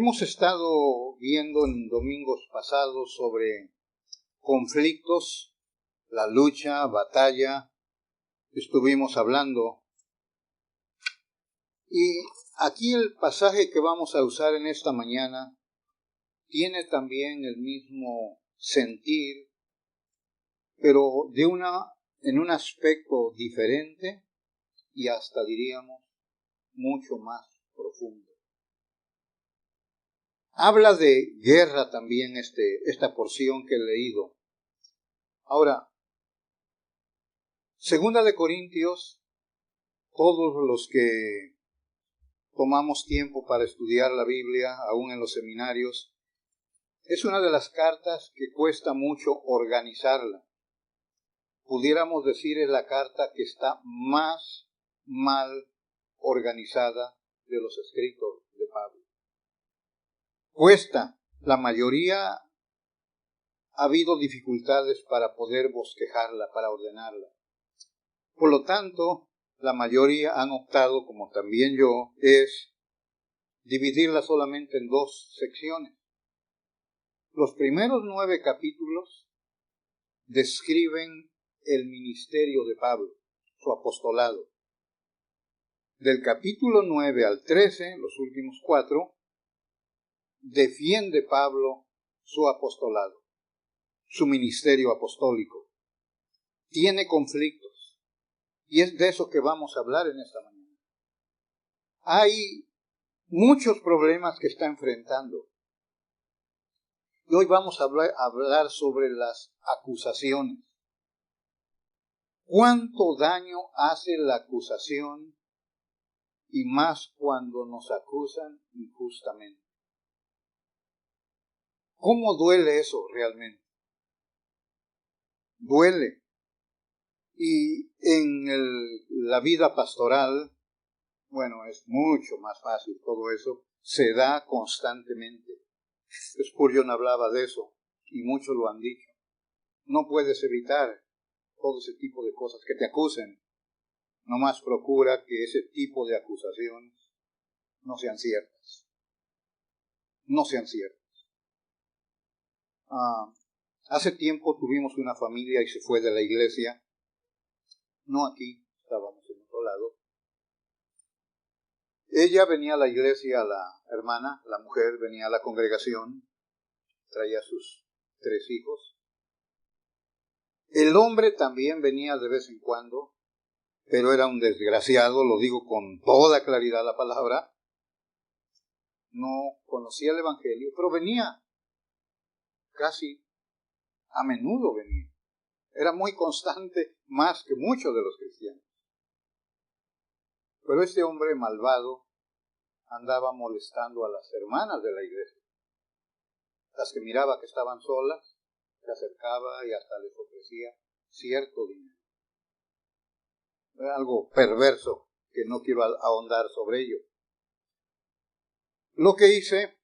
Hemos estado viendo en domingos pasados sobre conflictos, la lucha, batalla, estuvimos hablando. Y aquí el pasaje que vamos a usar en esta mañana tiene también el mismo sentir, pero en un aspecto diferente y hasta diríamos mucho más profundo. Habla de guerra también esta porción que he leído. Ahora, Segunda de Corintios, todos los que tomamos tiempo para estudiar la Biblia, aún en los seminarios, es una de las cartas que cuesta mucho organizarla. Pudiéramos decir es la carta que está más mal organizada de los escritos de Pablo. Cuesta, la mayoría ha habido dificultades para poder bosquejarla, para ordenarla. Por lo tanto, la mayoría han optado, como también yo, es dividirla solamente en dos secciones. Los primeros 9 capítulos describen el ministerio de Pablo, su apostolado. Del capítulo 9 al 13, los últimos 4, defiende Pablo su apostolado, su ministerio apostólico. Tiene conflictos, y es de eso que vamos a hablar en esta mañana. Hay muchos problemas que está enfrentando. Y hoy vamos a hablar sobre las acusaciones. ¿Cuánto daño hace la acusación? Y más cuando nos acusan injustamente. ¿Cómo duele eso realmente? Duele. Y en la vida pastoral, bueno, es mucho más fácil todo eso, se da constantemente. Spurgeon hablaba de eso, y muchos lo han dicho. No puedes evitar todo ese tipo de cosas, que te acusen. Nomás procura que ese tipo de acusaciones no sean ciertas. No sean ciertas. Hace tiempo tuvimos una familia y se fue de la iglesia. No aquí, estábamos en otro lado. Ella venía a la iglesia, la hermana, la mujer, venía a la congregación, traía sus 3 hijos. El hombre también venía de vez en cuando, pero era un desgraciado, lo digo con toda claridad la palabra. No conocía el evangelio, pero venía casi a menudo venía. Era muy constante, más que muchos de los cristianos. Pero este hombre malvado andaba molestando a las hermanas de la iglesia. Las que miraba que estaban solas, se acercaba y hasta les ofrecía cierto dinero. Era algo perverso que no quiero ahondar sobre ello. Lo que hice,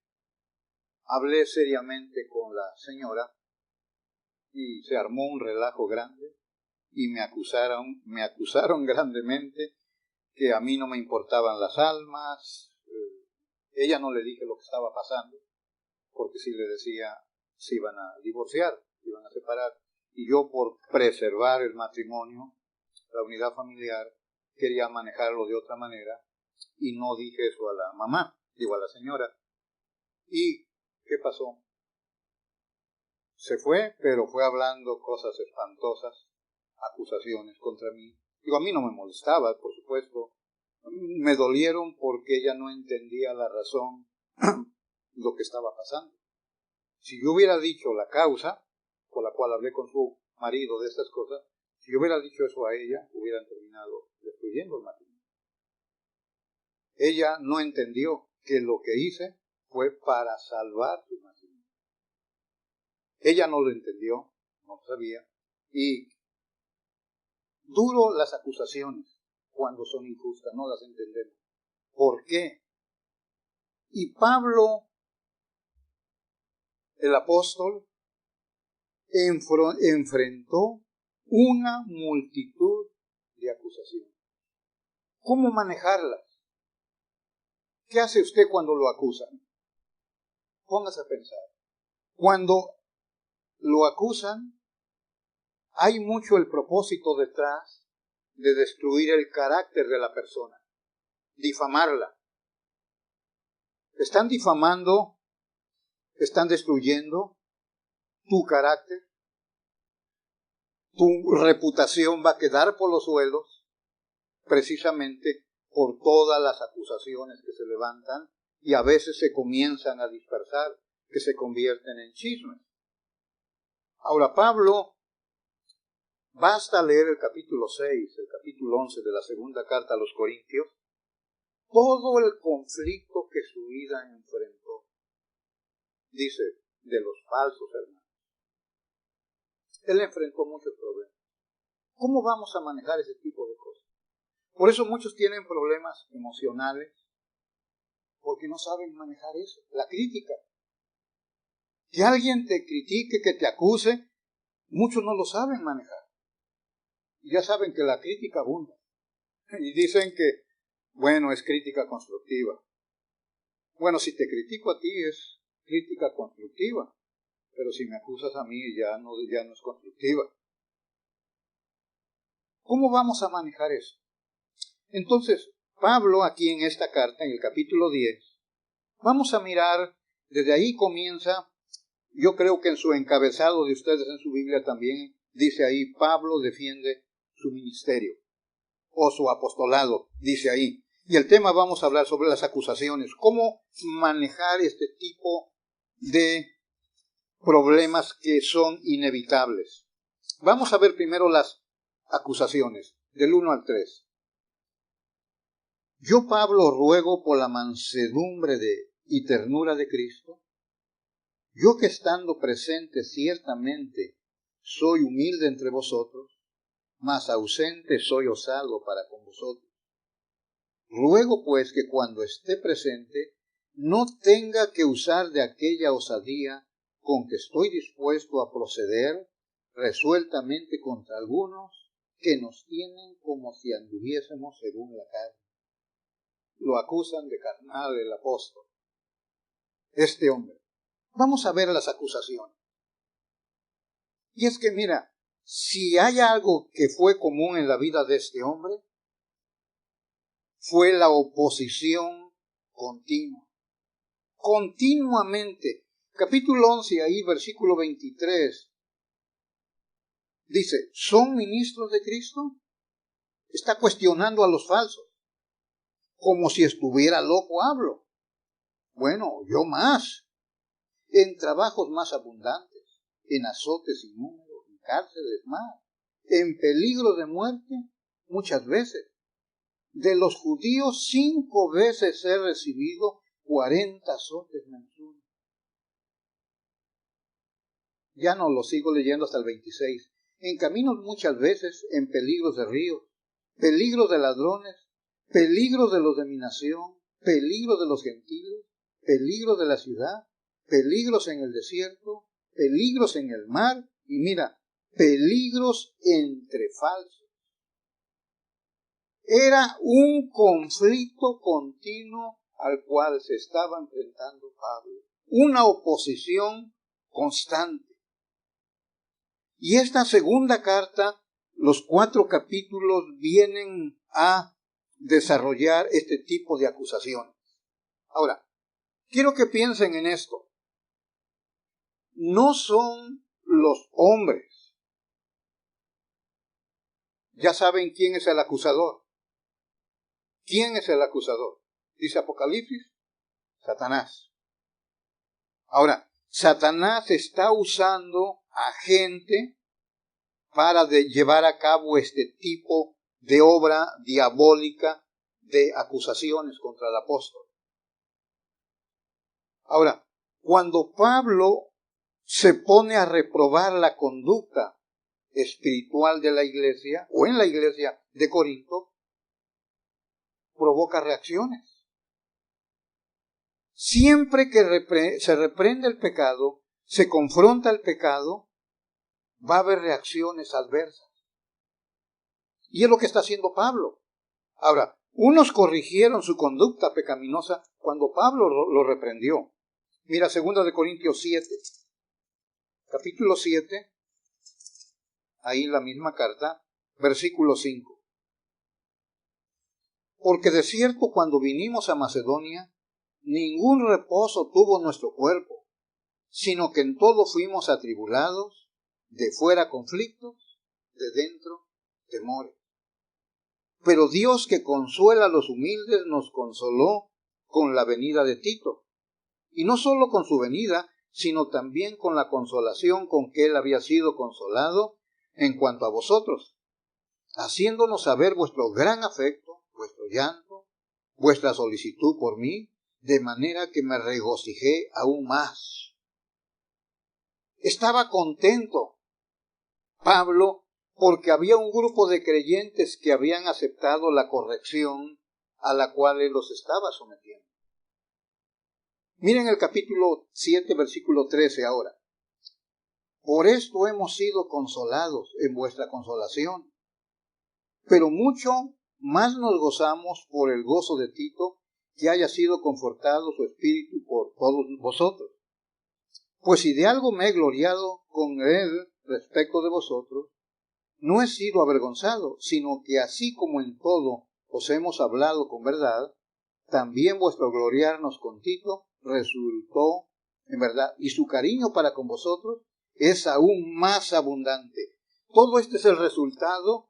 hablé seriamente con la señora y se armó un relajo grande y me acusaron grandemente que a mí no me importaban las almas. Ella no le dije lo que estaba pasando, porque si le decía se iban a divorciar, se iban a separar. Y yo, por preservar el matrimonio, la unidad familiar, quería manejarlo de otra manera y no dije eso a la mamá, digo a la señora. ¿Y qué pasó? Se fue, pero fue hablando cosas espantosas, acusaciones contra mí. Digo, a mí no me molestaba, por supuesto. Me dolieron porque ella no entendía la razón, lo que estaba pasando. Si yo hubiera dicho la causa por la cual hablé con su marido de estas cosas, si yo hubiera dicho eso a ella, hubieran terminado destruyendo el matrimonio. Ella no entendió que lo que hice fue para salvar su matrimonio. Ella no lo entendió, no lo sabía, y duro las acusaciones cuando son injustas, no las entendemos. ¿Por qué? Y Pablo, el apóstol, enfrentó una multitud de acusaciones. ¿Cómo manejarlas? ¿Qué hace usted cuando lo acusan? póngase a pensar. Cuando lo acusan, hay mucho el propósito detrás de destruir el carácter de la persona, difamarla. Están difamando, están destruyendo tu carácter, tu reputación va a quedar por los suelos, precisamente por todas las acusaciones que se levantan y a veces se comienzan a dispersar, que se convierten en chismes. Ahora, Pablo, basta leer el capítulo 6, el capítulo 11 de la segunda carta a los Corintios, todo el conflicto que su vida enfrentó. Dice, de los falsos hermanos. Él enfrentó muchos problemas. ¿Cómo vamos a manejar ese tipo de cosas? Por eso muchos tienen problemas emocionales, porque no saben manejar eso, la crítica. Que alguien te critique, que te acuse, muchos no lo saben manejar. Ya saben que la crítica abunda. Y dicen que, bueno, es crítica constructiva. Bueno, si te critico a ti es crítica constructiva, pero si me acusas a mí ya no es constructiva. ¿Cómo vamos a manejar eso? Entonces, Pablo aquí en esta carta, en el capítulo 10, vamos a mirar, desde ahí comienza, yo creo que en su encabezado de ustedes en su Biblia también dice ahí, Pablo defiende su ministerio o su apostolado, dice ahí. Y el tema vamos a hablar sobre las acusaciones, cómo manejar este tipo de problemas que son inevitables. Vamos a ver primero las acusaciones, del 1 al 3. Yo, Pablo, ruego por la mansedumbre y ternura de Cristo, yo que estando presente ciertamente soy humilde entre vosotros, mas ausente soy osado para con vosotros. Ruego pues que cuando esté presente no tenga que usar de aquella osadía con que estoy dispuesto a proceder resueltamente contra algunos que nos tienen como si anduviésemos según la carne. Lo acusan de carnal el apóstol, este hombre. Vamos a ver las acusaciones. Y es que mira, si hay algo que fue común en la vida de este hombre, fue la oposición continua. Continuamente. Capítulo 11, ahí versículo 23. Dice, ¿son ministros de Cristo? Está cuestionando a los falsos. Como si estuviera loco hablo. Bueno, yo más. En trabajos más abundantes, en azotes sin número, en cárceles más, en peligro de muerte muchas veces. De los judíos 5 veces he recibido 40 azotes mensuales. Ya no lo sigo leyendo hasta el 26. En caminos muchas veces, en peligros de ríos, peligros de ladrones, peligros de los de mi nación, peligros de los gentiles, peligros de la ciudad, peligros en el desierto, peligros en el mar, y mira, peligros entre falsos. Era un conflicto continuo al cual se estaba enfrentando Pablo. Una oposición constante. Y esta segunda carta, los 4 capítulos vienen a desarrollar este tipo de acusaciones. Ahora, quiero que piensen en esto. No son los hombres. Ya saben quién es el acusador. ¿Quién es el acusador? Dice Apocalipsis, Satanás. Ahora, Satanás está usando a gente para llevar a cabo este tipo de obra diabólica de acusaciones contra el apóstol. Ahora, cuando Pablo se pone a reprobar la conducta espiritual de la iglesia, o en la iglesia de Corinto, provoca reacciones. Siempre que se reprende el pecado, se confronta el pecado, va a haber reacciones adversas. Y es lo que está haciendo Pablo. Ahora, unos corrigieron su conducta pecaminosa cuando Pablo lo reprendió. Mira, 2 Corintios 7, capítulo 7, ahí en la misma carta, versículo 5. Porque de cierto cuando vinimos a Macedonia, ningún reposo tuvo nuestro cuerpo, sino que en todo fuimos atribulados, de fuera conflictos, de dentro temores. Pero Dios, que consuela a los humildes, nos consoló con la venida de Tito, y no solo con su venida, sino también con la consolación con que él había sido consolado en cuanto a vosotros, haciéndonos saber vuestro gran afecto, vuestro llanto, vuestra solicitud por mí, de manera que me regocijé aún más. Estaba contento Pablo porque había un grupo de creyentes que habían aceptado la corrección a la cual él los estaba sometiendo. Miren el capítulo 7, versículo 13 ahora. Por esto hemos sido consolados en vuestra consolación, pero mucho más nos gozamos por el gozo de Tito, que haya sido confortado su espíritu por todos vosotros. Pues si de algo me he gloriado con él respecto de vosotros, no he sido avergonzado, sino que así como en todo os hemos hablado con verdad, también vuestro gloriarnos con Tito resultó en verdad, y su cariño para con vosotros es aún más abundante. Todo este es el resultado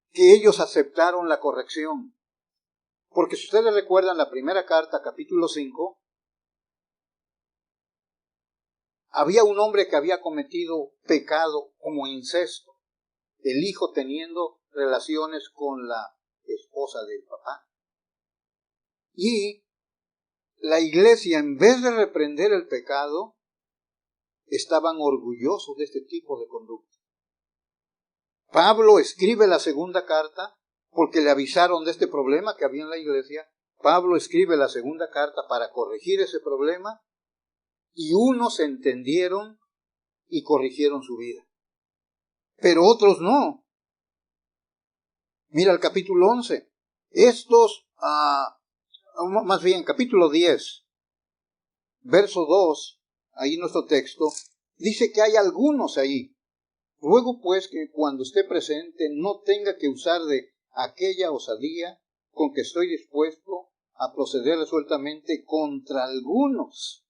que ellos aceptaron la corrección. Porque si ustedes recuerdan la primera carta, capítulo 5, había un hombre que había cometido pecado como incesto, el hijo teniendo relaciones con la esposa del papá. Y la iglesia, en vez de reprender el pecado, estaban orgullosos de este tipo de conducta. Pablo escribe la segunda carta porque le avisaron de este problema que había en la iglesia. Pablo escribe la segunda carta para corregir ese problema y unos entendieron y corrigieron su vida. Pero otros no. Mira el capítulo 11. Estos, más bien capítulo 10, verso 2, ahí en nuestro texto, dice que hay algunos ahí. Ruego pues que cuando esté presente no tenga que usar de aquella osadía con que estoy dispuesto a proceder resueltamente contra algunos.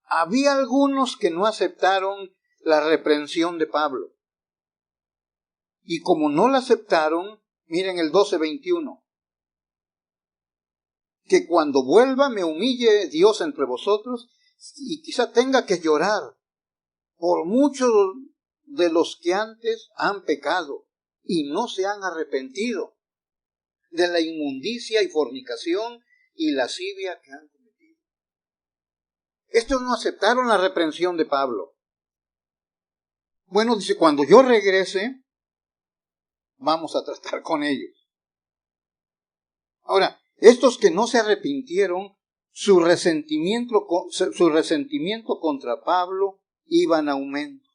Había algunos que no aceptaron la reprensión de Pablo. Y como no la aceptaron, miren el 12:21. Que cuando vuelva me humille Dios entre vosotros y quizá tenga que llorar por muchos de los que antes han pecado y no se han arrepentido de la inmundicia y fornicación y lascivia que han cometido. Estos no aceptaron la reprensión de Pablo. Bueno, dice, cuando yo regrese, vamos a tratar con ellos. Ahora, estos que no se arrepintieron, su resentimiento contra Pablo iba en aumento.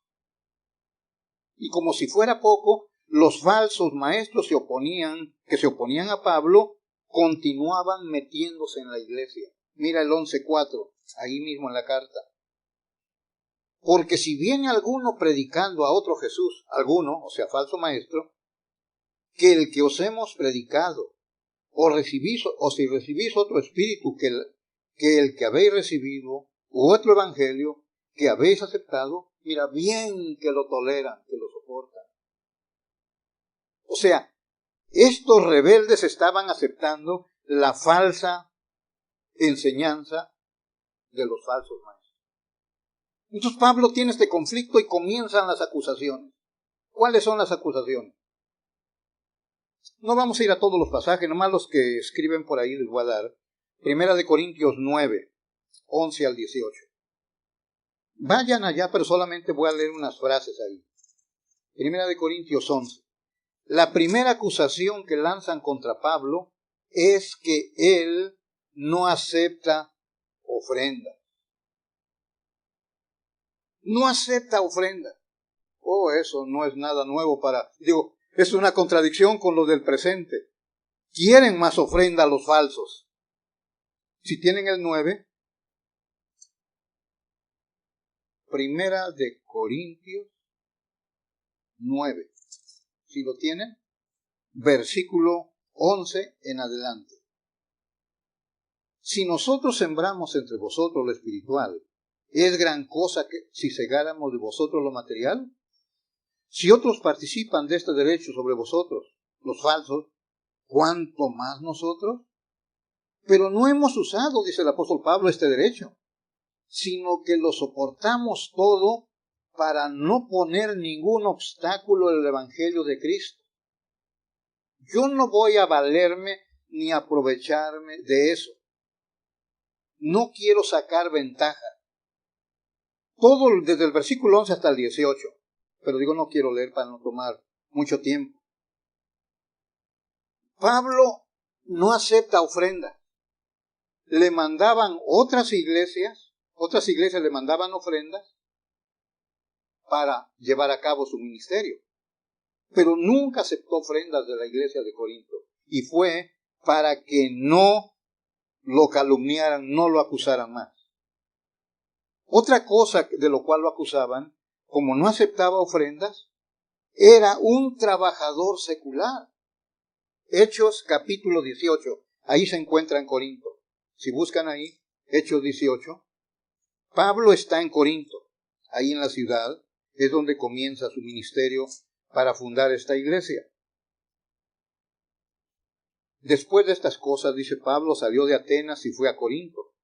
Y como si fuera poco, los falsos maestros que se oponían a Pablo, continuaban metiéndose en la iglesia. Mira el 11:4, ahí mismo en la carta. Porque si viene alguno predicando a otro Jesús, alguno, o sea, falso maestro, que el que os hemos predicado, o si recibís otro espíritu que el que habéis recibido, u otro evangelio que habéis aceptado, mira, bien que lo toleran, que lo soportan. O sea, estos rebeldes estaban aceptando la falsa enseñanza de los falsos maestros. Entonces Pablo tiene este conflicto y comienzan las acusaciones. ¿Cuáles son las acusaciones? No vamos a ir a todos los pasajes, nomás los que escriben por ahí les voy a dar. 1 Corintios 9, 11 al 18. Vayan allá, pero solamente voy a leer unas frases ahí. 1 Corintios 11. La primera acusación que lanzan contra Pablo es que él no acepta ofrenda. No acepta ofrenda. Oh, eso no es nada nuevo es una contradicción con lo del presente. Quieren más ofrenda a los falsos. Si tienen el 9, Primera de Corintios 9. ¿Sí lo tienen? Versículo 11 en adelante. Si nosotros sembramos entre vosotros lo espiritual, ¿es gran cosa que si segáramos de vosotros lo material? Si otros participan de este derecho sobre vosotros, los falsos, ¿cuánto más nosotros? Pero no hemos usado, dice el apóstol Pablo, este derecho, sino que lo soportamos todo para no poner ningún obstáculo al evangelio de Cristo. Yo no voy a valerme ni aprovecharme de eso. No quiero sacar ventaja. Todo desde el versículo 11 hasta el 18. Pero digo, no quiero leer para no tomar mucho tiempo. Pablo no acepta ofrenda. Le mandaban otras iglesias le mandaban ofrendas para llevar a cabo su ministerio. Pero nunca aceptó ofrendas de la iglesia de Corinto. Y fue para que no lo calumniaran, no lo acusaran más. Otra cosa de lo cual lo acusaban, como no aceptaba ofrendas, era un trabajador secular. Hechos capítulo 18, ahí se encuentra en Corinto. Si buscan ahí, Hechos 18, Pablo está en Corinto, ahí en la ciudad, es donde comienza su ministerio para fundar esta iglesia. Después de estas cosas, dice Pablo, salió de Atenas y fue a Corinto,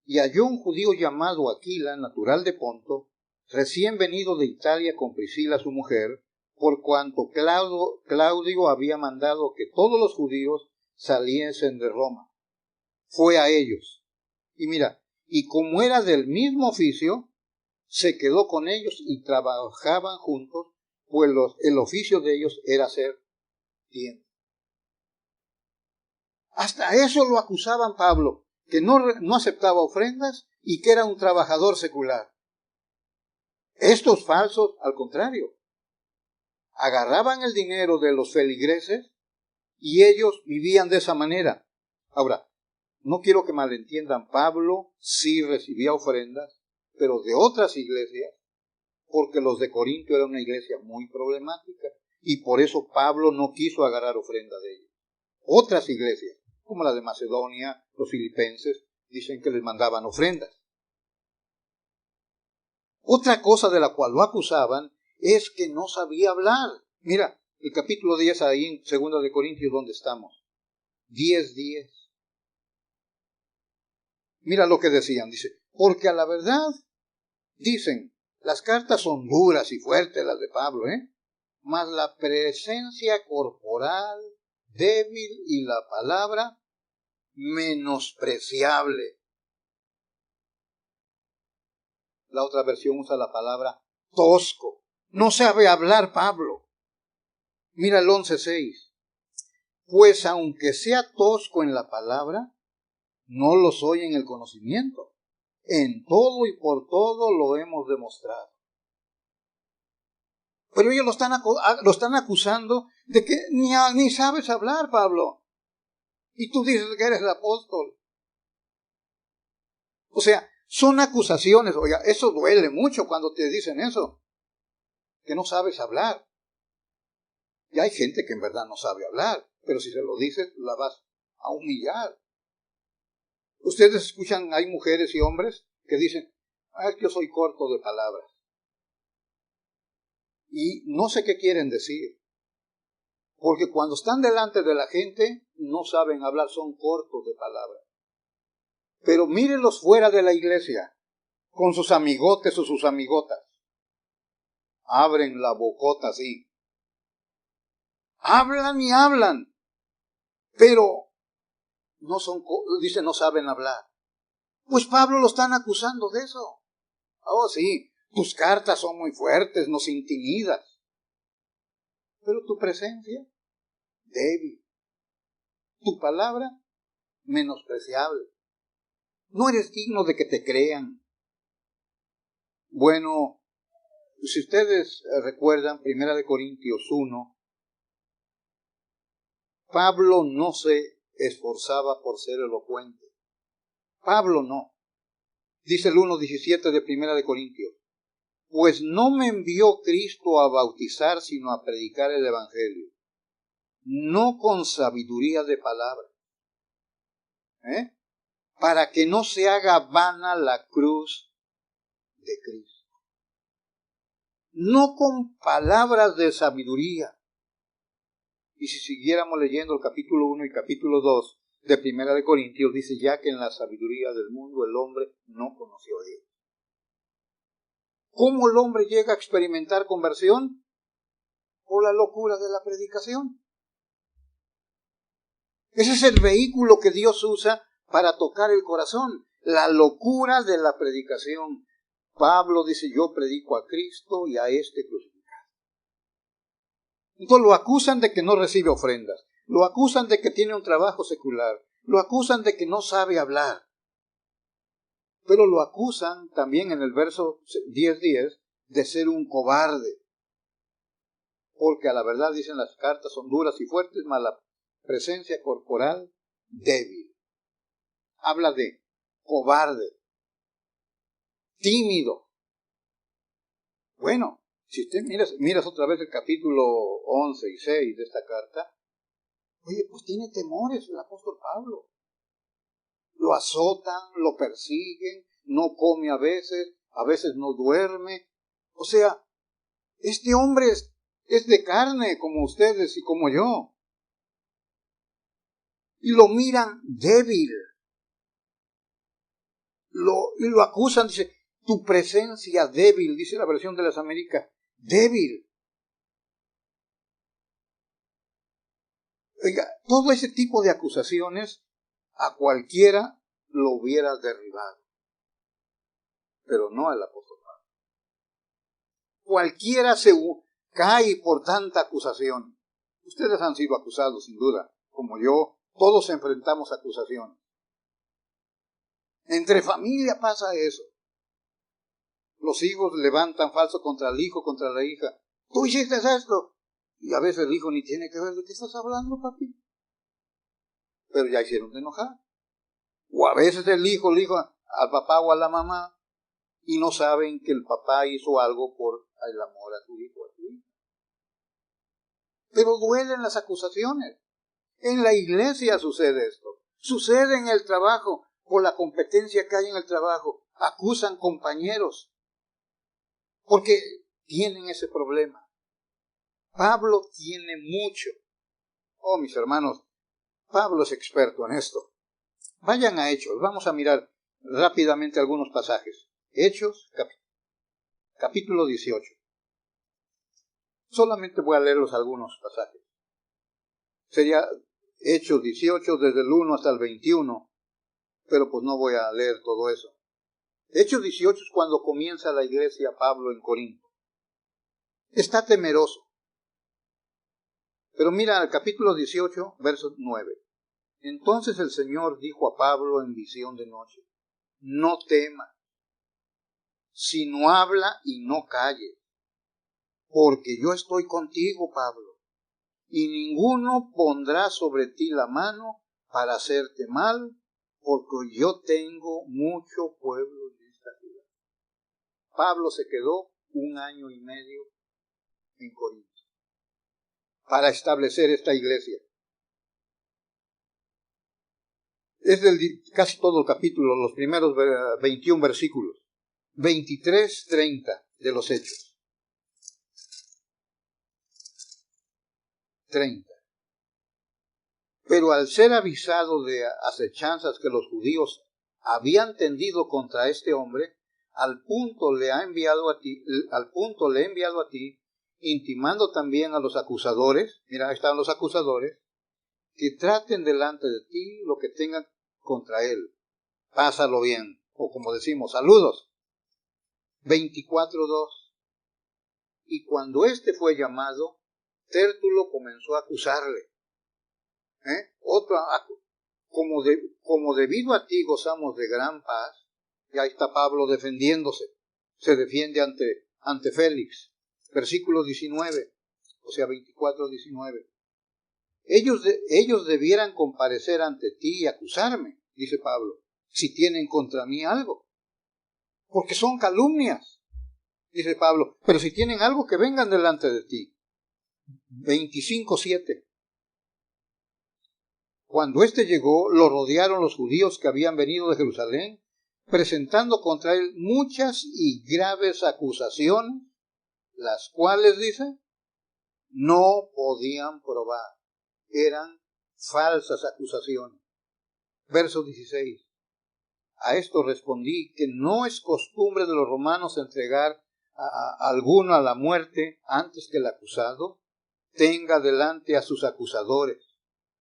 y halló un judío llamado Aquila, natural de Ponto, recién venido de Italia con Priscila su mujer, por cuanto Claudio había mandado que todos los judíos saliesen de Roma. Fue a ellos. Y mira, y como era del mismo oficio, se quedó con ellos y trabajaban juntos, pues el oficio de ellos era hacer tiendas. Hasta eso lo acusaban Pablo, que no aceptaba ofrendas y que era un trabajador secular. Estos falsos, al contrario, agarraban el dinero de los feligreses y ellos vivían de esa manera. Ahora, no quiero que malentiendan, Pablo sí recibía ofrendas, pero de otras iglesias, porque los de Corinto era una iglesia muy problemática, y por eso Pablo no quiso agarrar ofrenda de ellos. Otras iglesias, como la de Macedonia, los filipenses, dicen que les mandaban ofrendas. Otra cosa de la cual lo acusaban es que no sabía hablar. Mira, el capítulo 10 ahí en 2 de Corintios, donde estamos. 10:10. Mira lo que decían, dice, porque a la verdad, dicen, las cartas son duras y fuertes las de Pablo, mas la presencia corporal, débil, y la palabra, menospreciable. La otra versión usa la palabra tosco. No sabe hablar Pablo. Mira el 11:6. Pues aunque sea tosco en la palabra, no lo soy en el conocimiento. En todo y por todo lo hemos demostrado. Pero ellos lo están acusando de que ni sabes hablar, Pablo. Y tú dices que eres el apóstol. O sea, son acusaciones. Oiga, eso duele mucho cuando te dicen eso. Que no sabes hablar. Y hay gente que en verdad no sabe hablar. Pero si se lo dices, la vas a humillar. Ustedes escuchan, hay mujeres y hombres que dicen, es que yo soy corto de palabras. Y no sé qué quieren decir. Porque cuando están delante de la gente, no saben hablar, son cortos de palabras. Pero mírenlos fuera de la iglesia, con sus amigotes o sus amigotas. Abren la bocota así. Hablan y hablan. Pero no saben hablar. Pues Pablo lo están acusando de eso. Oh, sí, tus cartas son muy fuertes, nos intimidas. Pero tu presencia, débil. Tu palabra, menospreciable. No eres digno de que te crean. Bueno, si ustedes recuerdan, 1 Corintios 1, Pablo no se esforzaba por ser elocuente. Pablo no. Dice el 1:17 de 1 Corintios. Pues no me envió Cristo a bautizar, sino a predicar el Evangelio, no con sabiduría de palabra, para que no se haga vana la cruz de Cristo. No con palabras de sabiduría. Y si siguiéramos leyendo el capítulo 1 y capítulo 2 de Primera de Corintios, dice ya que en la sabiduría del mundo el hombre no conoció a Dios. ¿Cómo el hombre llega a experimentar conversión? Por la locura de la predicación. Ese es el vehículo que Dios usa para tocar el corazón. La locura de la predicación. Pablo dice, yo predico a Cristo y a este crucificado. Entonces lo acusan de que no recibe ofrendas. Lo acusan de que tiene un trabajo secular. Lo acusan de que no sabe hablar. Pero lo acusan también en el verso 10:10 de ser un cobarde. Porque a la verdad, dicen las cartas, son duras y fuertes, mas la presencia corporal débil. Habla de cobarde, tímido. Bueno, si usted miras otra vez el capítulo 11 y 6 de esta carta, oye, pues tiene temores el apóstol Pablo. Lo azotan, lo persiguen, no come a veces no duerme. O sea, este hombre es de carne como ustedes y como yo. Y lo miran débil. Y lo acusan, dice, tu presencia débil, dice la versión de las Américas, débil. Oiga, todo ese tipo de acusaciones a cualquiera lo hubiera derribado. Pero no al apóstol Pablo. Cualquiera se cae por tanta acusación. Ustedes han sido acusados, sin duda, como yo. Todos enfrentamos acusaciones. Entre familia pasa eso. Los hijos levantan falso contra el hijo, contra la hija. Tú hiciste esto. Y a veces el hijo ni tiene que ver de qué estás hablando, papi. Pero ya hicieron de enojar. O a veces el hijo le dijo al papá o a la mamá y no saben que el papá hizo algo por el amor a su hijo, a su hija. Pero duelen las acusaciones. En la iglesia sucede esto. Sucede en el trabajo, por la competencia que hay en el trabajo. Acusan compañeros porque tienen ese problema. Pablo tiene mucho. Oh, mis hermanos, Pablo es experto en esto. Vayan a Hechos. Vamos a mirar rápidamente algunos pasajes. Hechos, capítulo 18. Solamente voy a leerlos algunos pasajes. Sería Hechos 18 desde el 1 hasta el 21, pero pues no voy a leer todo eso. Hechos 18 es cuando comienza la iglesia Pablo en Corinto. Está temeroso. Pero mira el capítulo 18, verso 9. Entonces el Señor dijo a Pablo en visión de noche, no temas, sino habla y no calles, porque yo estoy contigo, Pablo, y ninguno pondrá sobre ti la mano para hacerte mal, porque yo tengo mucho pueblo en esta ciudad. Pablo se quedó 1 año y medio en Corinto para establecer esta iglesia. Es casi todo el capítulo, los primeros 21 versículos, 23-30 de los Hechos. 30. Pero al ser avisado de acechanzas que los judíos habían tendido contra este hombre, al punto le he enviado a ti, intimando también a los acusadores, mira, ahí están los acusadores, que traten delante de ti lo que tengan contra él. Pásalo bien, o como decimos, saludos. 24:2. Y cuando éste fue llamado, Tértulo comenzó a acusarle. Como debido a ti gozamos de gran paz, y ahí está Pablo defendiéndose. Se defiende ante Félix. Versículo 19, o sea 24:19. Ellos debieran comparecer ante ti y acusarme, dice Pablo, si tienen contra mí algo. Porque son calumnias. Dice Pablo, pero si tienen algo, que vengan delante de ti. 25:7. Cuando éste llegó, lo rodearon los judíos que habían venido de Jerusalén, presentando contra él muchas y graves acusaciones, las cuales, dice, no podían probar. Eran falsas acusaciones. Verso 16. A esto respondí que no es costumbre de los romanos entregar a alguno a la muerte antes que el acusado tenga delante a sus acusadores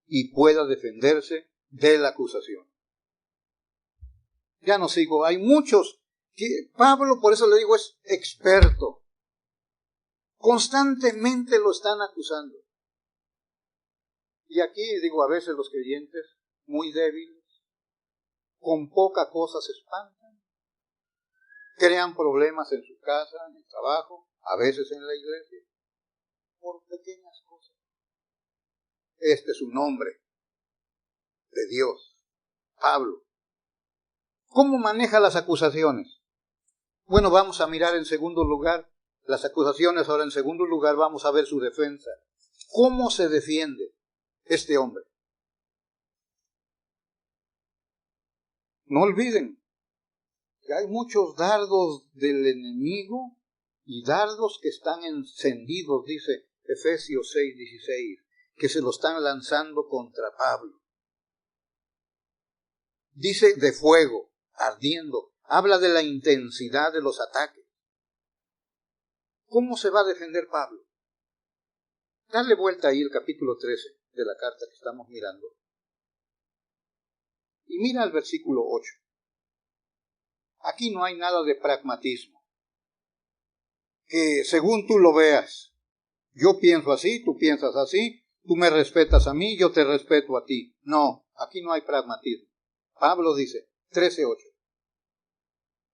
y pueda defenderse de la acusación. Ya no sigo, hay muchos que Pablo, por eso le digo, es experto. Constantemente lo están acusando. Y aquí digo, a veces los creyentes, muy débiles, con poca cosa se espantan, crean problemas en su casa, en el trabajo, a veces en la iglesia, por pequeñas cosas. Este es un hombre de Dios, Pablo. ¿Cómo maneja las acusaciones? Bueno, vamos a mirar en segundo lugar las acusaciones. Ahora en segundo lugar vamos a ver su defensa. ¿Cómo se defiende este hombre? No olviden que hay muchos dardos del enemigo y dardos que están encendidos, dice Efesios 6:16, que se lo están lanzando contra Pablo. Dice de fuego, ardiendo. Habla de la intensidad de los ataques. ¿Cómo se va a defender Pablo? Dale vuelta ahí el capítulo 13 de la carta que estamos mirando. Y mira el versículo 8. Aquí no hay nada de pragmatismo. Que según tú lo veas, yo pienso así, tú piensas así, tú me respetas a mí, yo te respeto a ti. No, aquí no hay pragmatismo. Pablo dice, 13:8.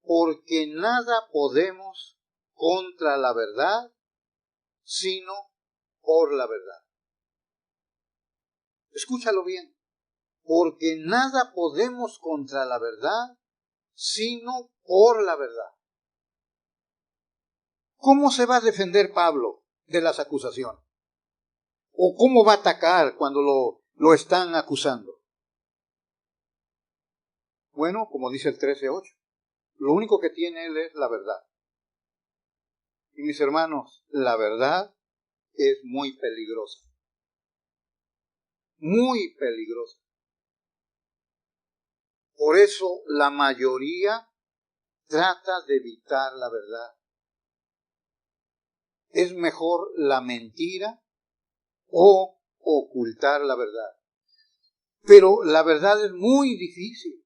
Porque nada podemos contra la verdad, sino por la verdad. Escúchalo bien. Porque nada podemos contra la verdad, sino por la verdad. ¿Cómo se va a defender Pablo de las acusaciones? ¿O cómo va a atacar cuando lo están acusando? Bueno, como dice el 13:8, lo único que tiene él es la verdad. Y mis hermanos, la verdad es muy peligrosa. Muy peligrosa. Por eso la mayoría trata de evitar la verdad. Es mejor la mentira o ocultar la verdad. Pero la verdad es muy difícil.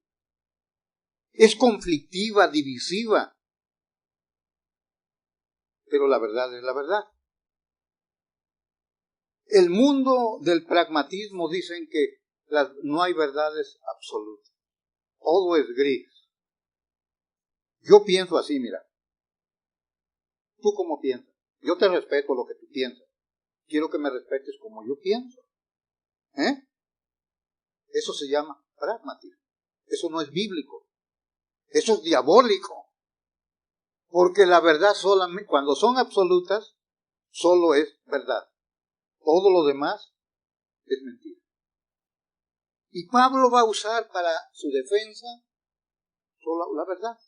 Es conflictiva, divisiva. Pero la verdad es la verdad. El mundo del pragmatismo dicen que no hay verdades absolutas. Todo es gris. Yo pienso así, mira. ¿Tú cómo piensas? Yo te respeto lo que tú piensas. Quiero que me respetes como yo pienso. Eso se llama pragmatismo. Eso no es bíblico. Eso es diabólico. Porque la verdad solamente, cuando son absolutas, solo es verdad. Todo lo demás es mentira. Y Pablo va a usar para su defensa solo la verdad.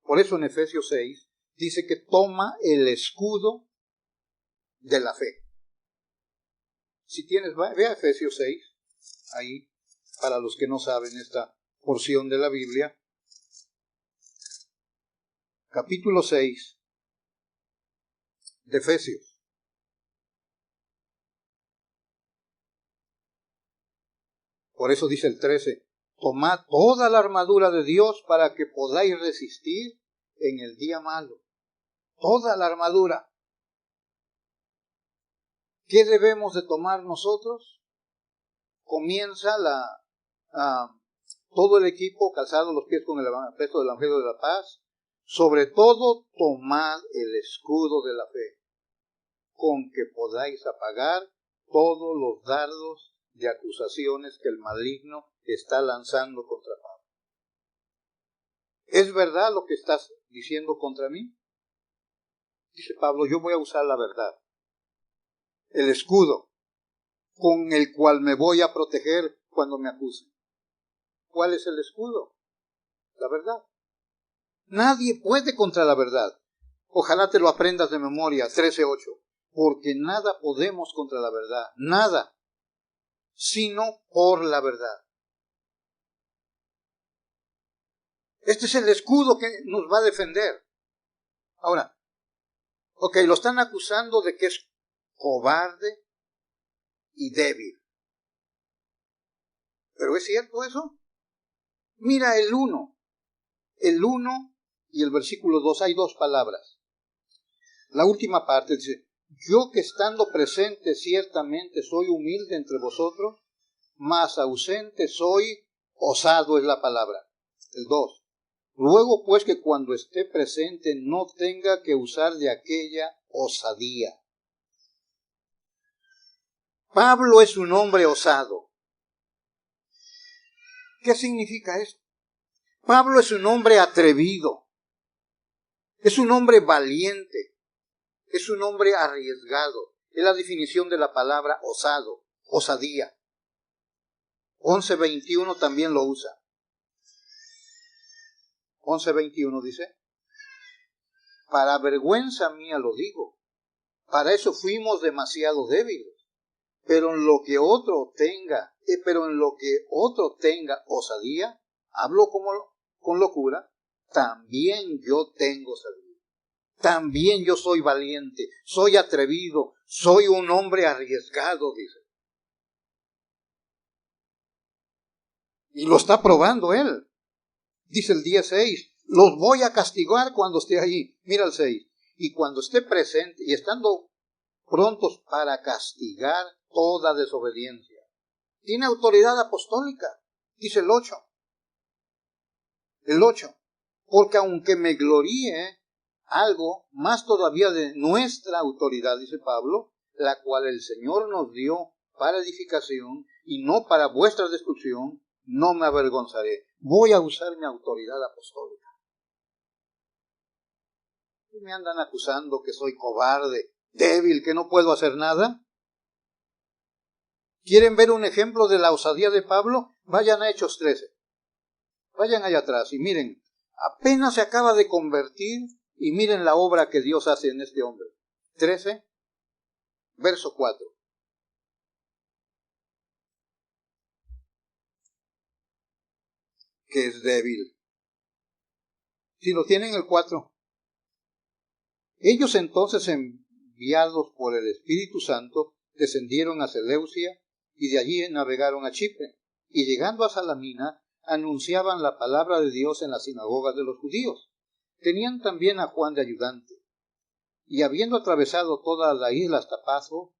Por eso en Efesios 6 dice que toma el escudo de la fe. Si tienes, ve a Efesios 6, ahí, para los que no saben esta porción de la Biblia. Capítulo 6 de Efesios. Por eso dice el 13, tomad toda la armadura de Dios para que podáis resistir en el día malo. Toda la armadura. ¿Qué debemos de tomar nosotros? Comienza todo el equipo calzado los pies con el apresto del Evangelio de la paz. Sobre todo, tomad el escudo de la fe, con que podáis apagar todos los dardos de acusaciones que el maligno está lanzando contra Pablo. ¿Es verdad lo que estás diciendo contra mí? Dice Pablo, yo voy a usar la verdad, el escudo con el cual me voy a proteger cuando me acusen. ¿Cuál es el escudo? La verdad. Nadie puede contra la verdad. Ojalá te lo aprendas de memoria, 13:8. Porque nada podemos contra la verdad, nada, sino por la verdad. Este es el escudo que nos va a defender. Ahora, ok, lo están acusando de que es cobarde y débil. ¿Pero es cierto eso? Mira el 1 y el versículo 2, hay dos palabras. La última parte dice, yo que estando presente ciertamente soy humilde entre vosotros, mas ausente soy osado es la palabra. El 2. Ruego pues que cuando esté presente no tenga que usar de aquella osadía. Pablo es un hombre osado. ¿Qué significa eso? Pablo es un hombre atrevido. Es un hombre valiente. Es un hombre arriesgado. Es la definición de la palabra osado, osadía. 11:21 también lo usa. 11:21 dice, para vergüenza mía lo digo, para eso fuimos demasiado débiles, pero en lo que otro tenga osadía, hablo con locura, también yo tengo osadía. También yo soy valiente, soy atrevido, soy un hombre arriesgado, dice. Y lo está probando él. Dice el 10:6, los voy a castigar cuando esté allí. Mira el 6. Y cuando esté presente y estando prontos para castigar toda desobediencia. Tiene autoridad apostólica. Dice el 8. El 8. Porque aunque me gloríe algo, más todavía de nuestra autoridad, dice Pablo, la cual el Señor nos dio para edificación y no para vuestra destrucción, no me avergonzaré. Voy a usar mi autoridad apostólica. Y me andan acusando que soy cobarde, débil, que no puedo hacer nada. ¿Quieren ver un ejemplo de la osadía de Pablo? Vayan a Hechos 13. Vayan allá atrás y miren, apenas se acaba de convertir y miren la obra que Dios hace en este hombre. 13, verso 4. Que es débil. Si lo tienen el 4. Ellos entonces, enviados por el Espíritu Santo, descendieron a Seleucia y de allí navegaron a Chipre. Y llegando a Salamina, anunciaban la palabra de Dios en las sinagogas de los judíos. Tenían también a Juan de ayudante. Y habiendo atravesado toda la isla hasta Paso,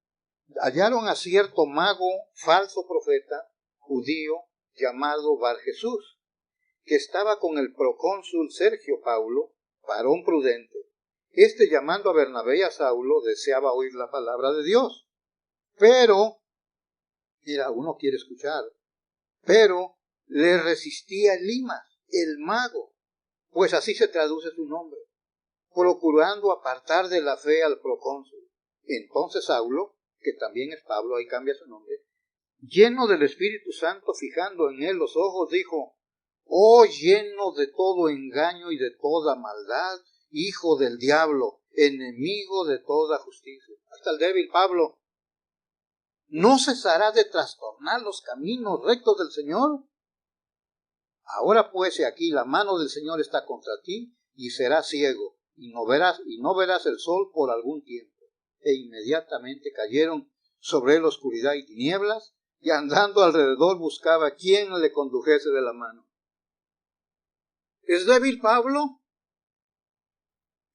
hallaron a cierto mago, falso profeta, judío, llamado Bar Jesús, que estaba con el procónsul Sergio Paulo, varón prudente. Este, llamando a Bernabé y a Saulo, deseaba oír la palabra de Dios. Pero, mira, uno quiere escuchar, pero le resistía Elimas, el mago, pues así se traduce su nombre, procurando apartar de la fe al procónsul. Entonces Saulo, que también es Pablo, ahí cambia su nombre, lleno del Espíritu Santo, fijando en él los ojos, dijo, oh lleno de todo engaño y de toda maldad, hijo del diablo, enemigo de toda justicia. Hasta el débil Pablo. ¿No cesará de trastornar los caminos rectos del Señor? Ahora pues, he aquí, la mano del Señor está contra ti, y serás ciego, y no verás el sol por algún tiempo. E inmediatamente cayeron sobre él oscuridad y tinieblas, y andando alrededor buscaba quién le condujese de la mano. ¿Es débil Pablo?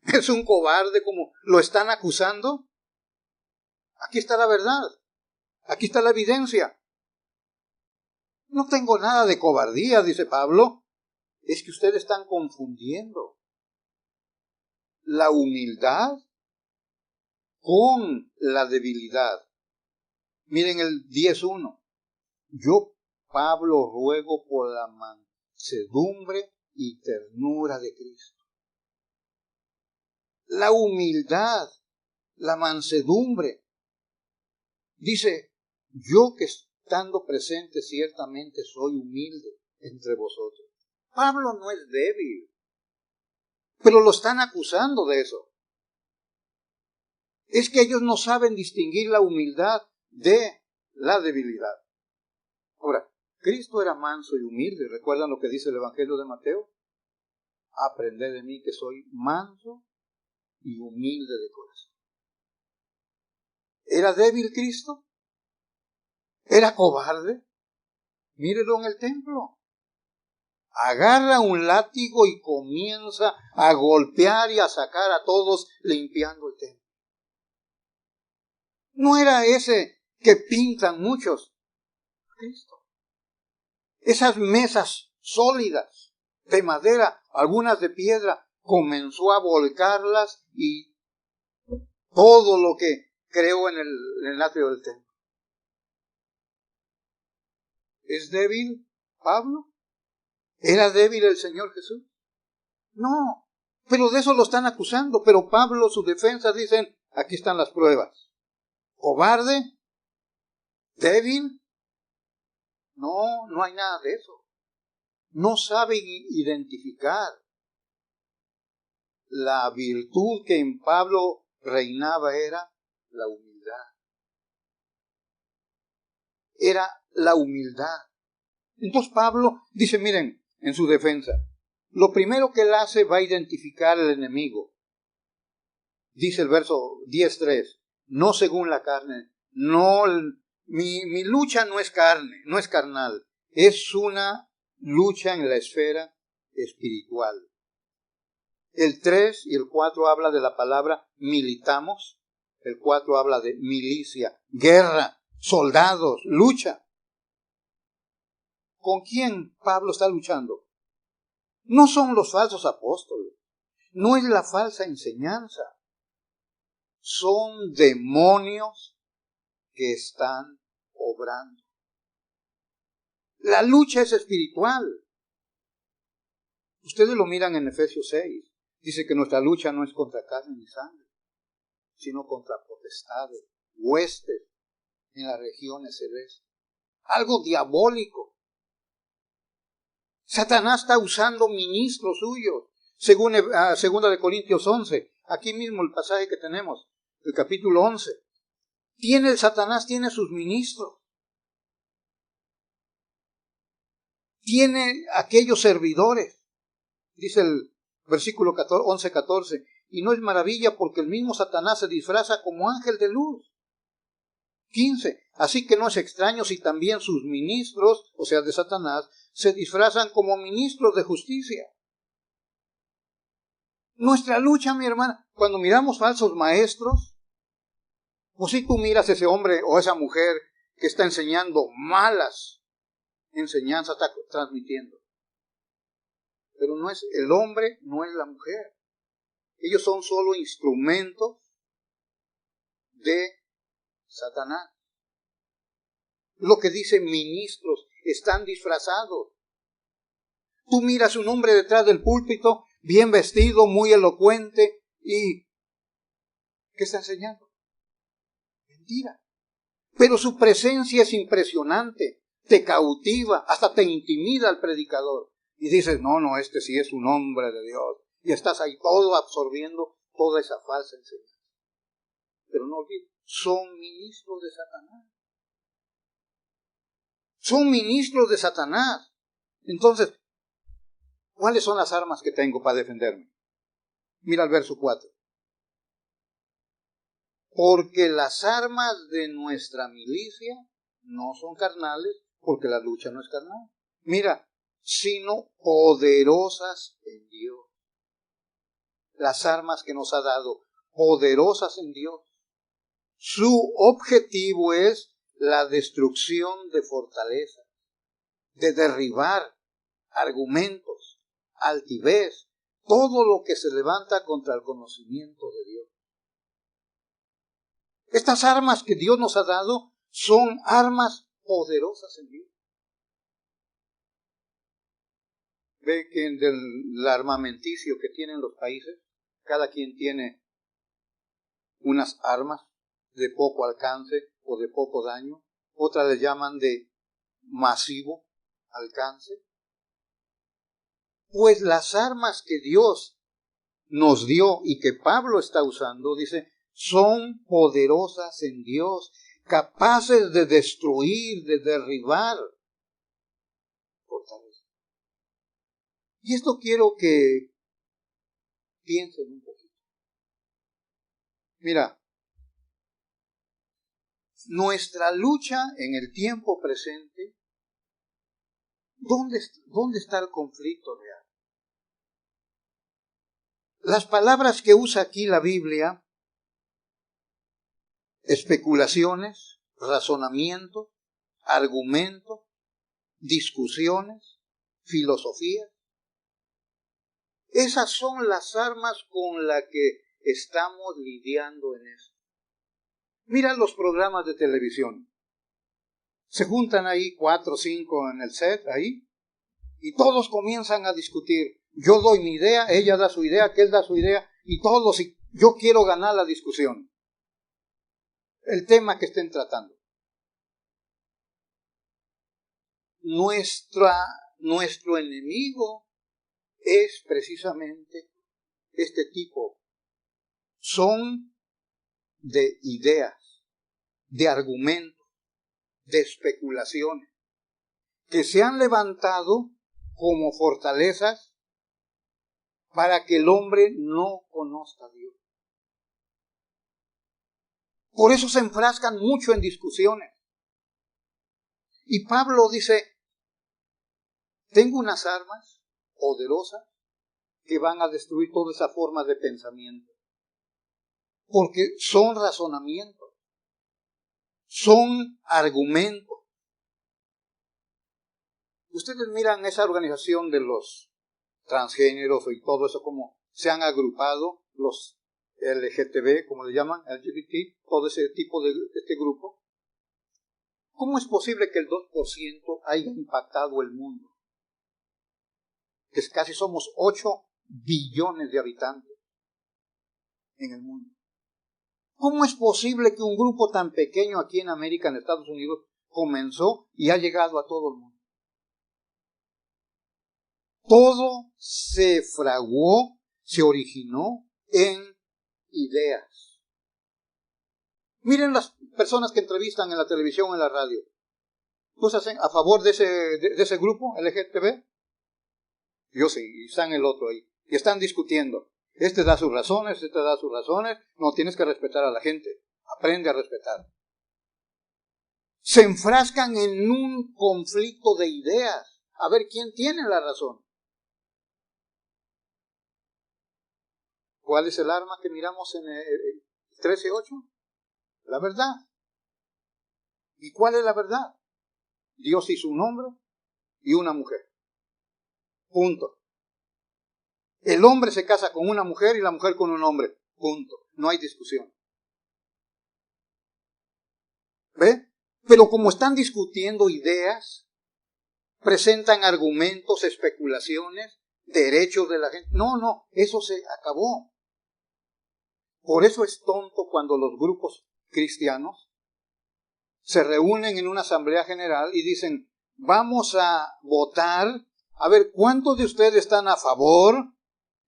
¿Es un cobarde como lo están acusando? Aquí está la verdad. Aquí está la evidencia. No tengo nada de cobardía, dice Pablo. Es que ustedes están confundiendo la humildad con la debilidad. Miren el 10:1. Yo, Pablo, ruego por la mansedumbre y ternura de Cristo. la humildad, la mansedumbre. Dice, yo que estando presente ciertamente soy humilde entre vosotros. Pablo no es débil, pero lo están acusando de eso. Es que ellos no saben distinguir la humildad de la debilidad. Ahora, Cristo era manso y humilde. ¿Recuerdan lo que dice el Evangelio de Mateo? Aprended de mí que soy manso y humilde de corazón. ¿Era débil Cristo? ¿Era cobarde? Mírelo en el templo. Agarra un látigo y comienza a golpear y a sacar a todos limpiando el templo. No era ese que pintan muchos. Cristo. Esas mesas sólidas de madera, algunas de piedra, comenzó a volcarlas y todo lo que creó en el atrio del templo. ¿Es débil Pablo? ¿Era débil el Señor Jesús? No, pero de eso lo están acusando. Pero Pablo, su defensa, dicen, aquí están las pruebas. ¿Cobarde? ¿Débil? No, no hay nada de eso. No saben identificar la virtud que en Pablo reinaba era la humildad. Era la humildad. Entonces Pablo dice, miren, en su defensa, lo primero que él hace va a identificar al enemigo. Dice el verso 10:3, no según la carne, no, mi lucha no es carne, no es carnal, es una lucha en la esfera espiritual. El 3 y el 4 habla de la palabra militamos, el 4 habla de milicia, guerra, soldados, lucha. ¿Con quién Pablo está luchando? No son los falsos apóstoles, no es la falsa enseñanza, son demonios que están obrando. La lucha es espiritual. Ustedes lo miran en Efesios 6. Dice que nuestra lucha no es contra carne ni sangre, sino contra potestades, huestes en las regiones celestes. Algo diabólico. Satanás está usando ministros suyos. Según 2 Corintios 11, aquí mismo el pasaje que tenemos, el capítulo 11. Satanás tiene sus ministros. Tiene aquellos servidores. Dice el versículo 11:14. Y no es maravilla porque el mismo Satanás se disfraza como ángel de luz. 15. Así que no es extraño si también sus ministros, o sea de Satanás, se disfrazan como ministros de justicia. Nuestra lucha, mi hermana, cuando miramos falsos maestros, o si tú miras ese hombre o esa mujer que está enseñando malas enseñanzas, está transmitiendo. Pero no es el hombre, no es la mujer. Ellos son solo instrumentos de Satanás. Lo que dice ministros, están disfrazados. Tú miras un hombre detrás del púlpito, bien vestido, muy elocuente, y ¿qué está enseñando? Mentira. Pero su presencia es impresionante, te cautiva, hasta te intimida al predicador. Y dices, no, este sí es un hombre de Dios. Y estás ahí todo absorbiendo toda esa falsa enseñanza. Pero no olvides, son ministros de Satanás. Son ministros de Satanás. Entonces, ¿cuáles son las armas que tengo para defenderme? Mira el verso 4. Porque las armas de nuestra milicia no son carnales, porque la lucha no es carnal. Mira, sino poderosas en Dios. Las armas que nos ha dado, poderosas en Dios. Su objetivo es la destrucción de fortalezas, de derribar argumentos, altivez, todo lo que se levanta contra el conocimiento de Dios. Estas armas que Dios nos ha dado son armas poderosas en Dios. Ve que del armamenticio que tienen los países, cada quien tiene unas armas de poco alcance o de poco daño. Otras le llaman de masivo alcance. Pues las armas que Dios nos dio y que Pablo está usando, dice, son poderosas en Dios, capaces de destruir, de derribar fortalezas. Y esto quiero que piensen un poquito. Mira, nuestra lucha en el tiempo presente, ¿dónde está el conflicto real? Las palabras que usa aquí la Biblia, especulaciones, razonamientos, argumentos, discusiones, filosofías, esas son las armas con las que estamos lidiando en esto. Mira los programas de televisión. Se juntan ahí 4 o 5 en el set, ahí, y todos comienzan a discutir. Yo doy mi idea, ella da su idea, aquel da su idea, y todos, y yo quiero ganar la discusión. El tema que estén tratando. Nuestro enemigo es precisamente este tipo. Son de ideas, de argumentos, de especulaciones, que se han levantado como fortalezas para que el hombre no conozca a Dios. Por eso se enfrascan mucho en discusiones. Y Pablo dice, tengo unas armas poderosas que van a destruir toda esa forma de pensamiento. Porque son razonamientos, son argumentos. Ustedes miran esa organización de los transgéneros y todo eso, como se han agrupado los LGTB, como le llaman, LGBT, todo ese tipo de este grupo. ¿Cómo es posible que el 2% haya impactado el mundo? Que casi somos 8 billones de habitantes en el mundo. ¿Cómo es posible que un grupo tan pequeño aquí en América, en Estados Unidos, comenzó y ha llegado a todo el mundo? Todo se fraguó, se originó en ideas. Miren las personas que entrevistan en la televisión, en la radio. ¿Pues hacen a favor de ese grupo, LGTB? Yo sí, y están el otro ahí. Y están discutiendo. Este da sus razones, este da sus razones. No, tienes que respetar a la gente. Aprende a respetar. Se enfrascan en un conflicto de ideas. A ver quién tiene la razón. ¿Cuál es el arma que miramos en el 13:8? La verdad. ¿Y cuál es la verdad? Dios hizo un hombre y una mujer. Punto. El hombre se casa con una mujer y la mujer con un hombre. Punto. No hay discusión. ¿Ve? Pero como están discutiendo ideas, presentan argumentos, especulaciones, derechos de la gente. No, eso se acabó. Por eso es tonto cuando los grupos cristianos se reúnen en una asamblea general y dicen, vamos a votar, a ver, ¿cuántos de ustedes están a favor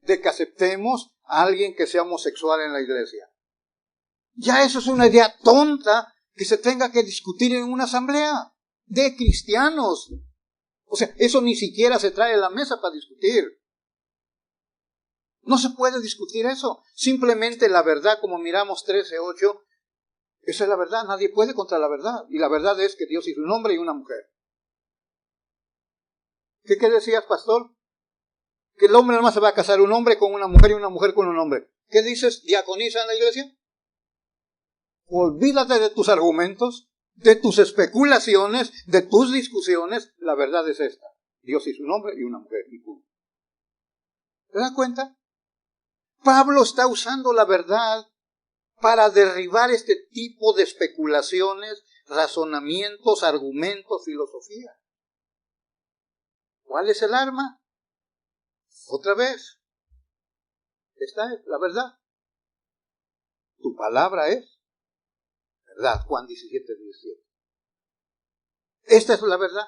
de que aceptemos a alguien que sea homosexual en la iglesia? Ya eso es una idea tonta que se tenga que discutir en una asamblea de cristianos. O sea, eso ni siquiera se trae a la mesa para discutir. No se puede discutir eso. Simplemente la verdad, como miramos 13:8, esa es la verdad. Nadie puede contra la verdad. Y la verdad es que Dios hizo un hombre y una mujer. ¿Qué decías, pastor? Que el hombre nomás se va a casar un hombre con una mujer y una mujer con un hombre. ¿Qué dices? ¿Diaconiza en la iglesia? Olvídate de tus argumentos, de tus especulaciones, de tus discusiones. La verdad es esta. Dios hizo un hombre y una mujer. Y punto. ¿Te das cuenta? Pablo está usando la verdad para derribar este tipo de especulaciones, razonamientos, argumentos, filosofía. ¿Cuál es el arma? Otra vez. Esta es la verdad. Tu palabra es verdad. Juan 17:17. Esta es la verdad.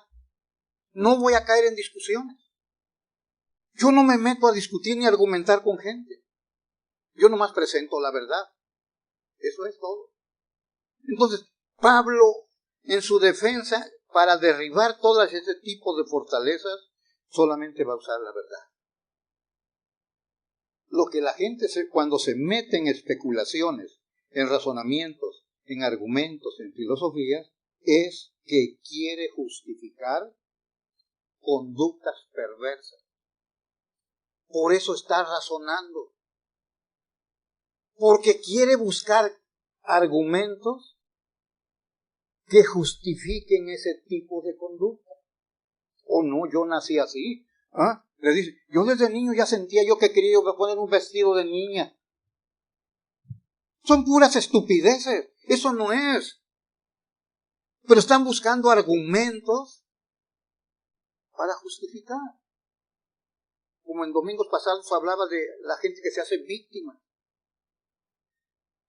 No voy a caer en discusiones. Yo no me meto a discutir ni a argumentar con gente. Yo nomás presento la verdad. Eso es todo. Entonces, Pablo, en su defensa, para derribar todas ese tipo de fortalezas, solamente va a usar la verdad. Lo que la gente cuando se mete en especulaciones, en razonamientos, en argumentos, en filosofías, es que quiere justificar conductas perversas. Por eso está razonando. Porque quiere buscar argumentos que justifiquen ese tipo de conducta. O no, yo nací así. ¿Ah? Le dice, yo desde niño ya sentía yo que quería poner un vestido de niña. Son puras estupideces. Eso no es. Pero están buscando argumentos para justificar. Como en domingos pasados hablaba de la gente que se hace víctima.